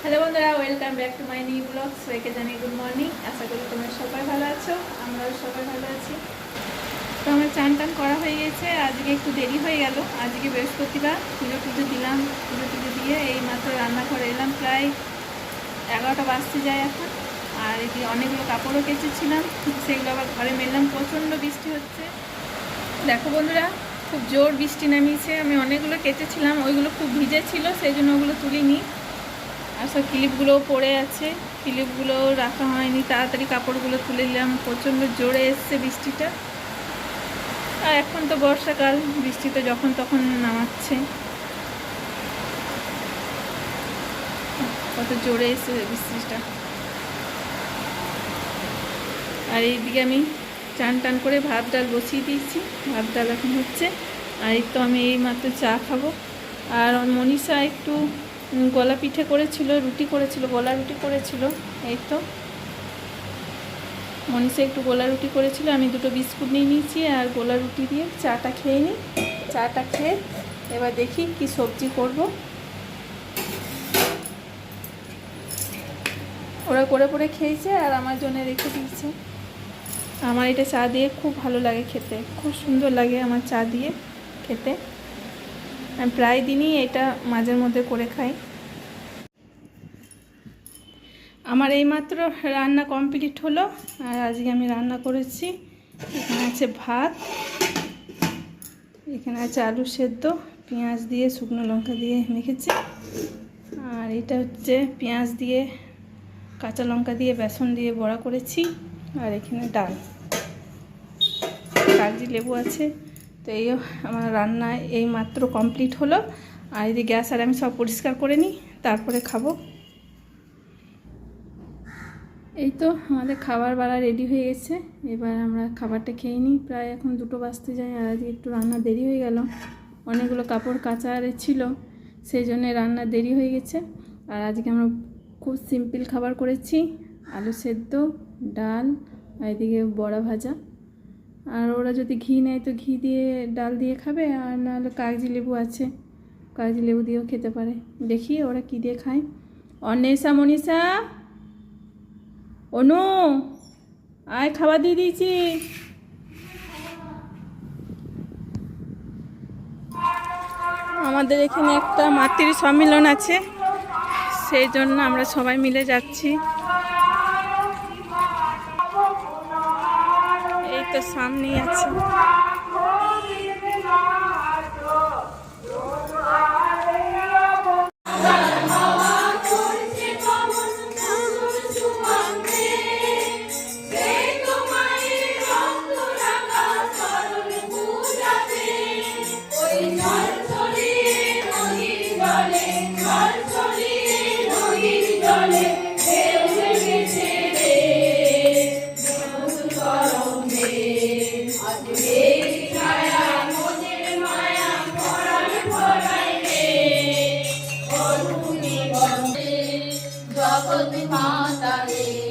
Hello বন্ধুরা, welcome back to my new blog. সবাইকে জানাই গুড মর্নিং। আশা করি তোমরা সবাই ভালো আছো, আমরাও সবাই ভালো আছি। তো আমার চান টান করা হয়ে গেছে। আজকে একটু দেরি হয়ে গেল। আজকে বৃহস্পতিবার, পুজো দিলাম। পুজো দিয়ে এই মাত্র রান্নাঘরে এলাম। প্রায় 11টা বাজতে যায় এখন। আর এদিকে অনেকগুলো কাপড়ও কেচেছিলাম, সেগুলো আবার ঘরে মেললাম। প্রচণ্ড বৃষ্টি হচ্ছে, দেখো বন্ধুরা, খুব জোর বৃষ্টি নামিয়েছে। আমি অনেকগুলো কেচেছিলাম, ওইগুলো খুব ভিজে ছিল, সেই জন্য ওগুলো তুলিনি। আর সব ক্লিপগুলোও পড়ে আছে, ক্লিপগুলোও রাখা হয়নি। তাড়াতাড়ি কাপড়গুলো তুলে নিলাম। প্রচণ্ড জোরে এসছে বৃষ্টিটা। আর এখন তো বর্ষাকাল, বৃষ্টি তো যখন তখন নামাচ্ছে। কত জোরে এসছে বৃষ্টিটা। আর এইদিকে আমি চান টান করে ভাত ডাল বসিয়ে দিয়েছি। ভাত ডাল এখন হচ্ছে। আর এই তো আমি এই মাত্র চা খাবো। আর মনীষা একটু গলা পিঠে করেছিল, রুটি করেছিল, গলা রুটি করেছিল। এই তো মনীষা একটু গোলা রুটি করেছিল, আমি দুটো বিস্কুট নিয়ে নিয়েছি। আর গোলা রুটি দিয়ে চাটা খেয়ে নিই। চাটা খেয়ে এবার দেখি কি সবজি করব। ওরা করে খেয়েছে আর আমার জন্য রেখে দিয়েছে। আমার এটা চা দিয়ে খুব ভালো লাগে খেতে, খুব সুন্দর লাগে আমার চা দিয়ে খেতে। আমি প্রায় দিনই এটা মাঝের মধ্যে করে খাই। আমার এইমাত্র রান্না কমপ্লিট হলো। আর আজকে আমি রান্না করেছি, এখানে আছে ভাত, এখানে আছে আলু সেদ্ধ, পেঁয়াজ দিয়ে শুকনো লঙ্কা দিয়ে মেখেছি। আর এটা হচ্ছে পেঁয়াজ দিয়ে কাঁচা লঙ্কা দিয়ে বেসন দিয়ে বড়া করেছি। আর এখানে ডাল, কাগজি লেবু আছে। তো এই আমার রান্না এই মাত্র কমপ্লিট হলো। আর এই যে গ্যাস আর আমি সব পরিষ্কার করে নিই, তারপরে খাবো। এই তো আমাদের খাবার বাড়া রেডি হয়ে গেছে। এবার আমরা খাবারটা খেয়ে নিই। প্রায় এখন 2টো বাজতে যায়। আর আজকে একটু রান্না দেরি হয়ে গেল, অনেকগুলো কাপড় কাচা ছিল, সেই জন্যে রান্না দেরি হয়ে গেছে। আর আজকে আমরা খুব সিম্পল খাবার করেছি, আলু সেদ্ধ, ডাল, আর এদিকে বড়া ভাজা। আর ওরা যদি ঘি নেয় তো ঘি দিয়ে ডাল দিয়ে খাবে, আর নাহলে কাগজি লেবু আছে, কাগজি লেবু দিয়েও খেতে পারে। দেখি ওরা কী দিয়ে খায়। অন্বেষা, মনীষা, অনু, আয়, খাবার দিয়ে দিয়েছি। আমাদের এখানে একটা মাতৃ সম্মেলন আছে, সেই জন্য আমরা সবাই মিলে যাচ্ছি। এই তো সামনেই আছে। জগৎ মাতা রে।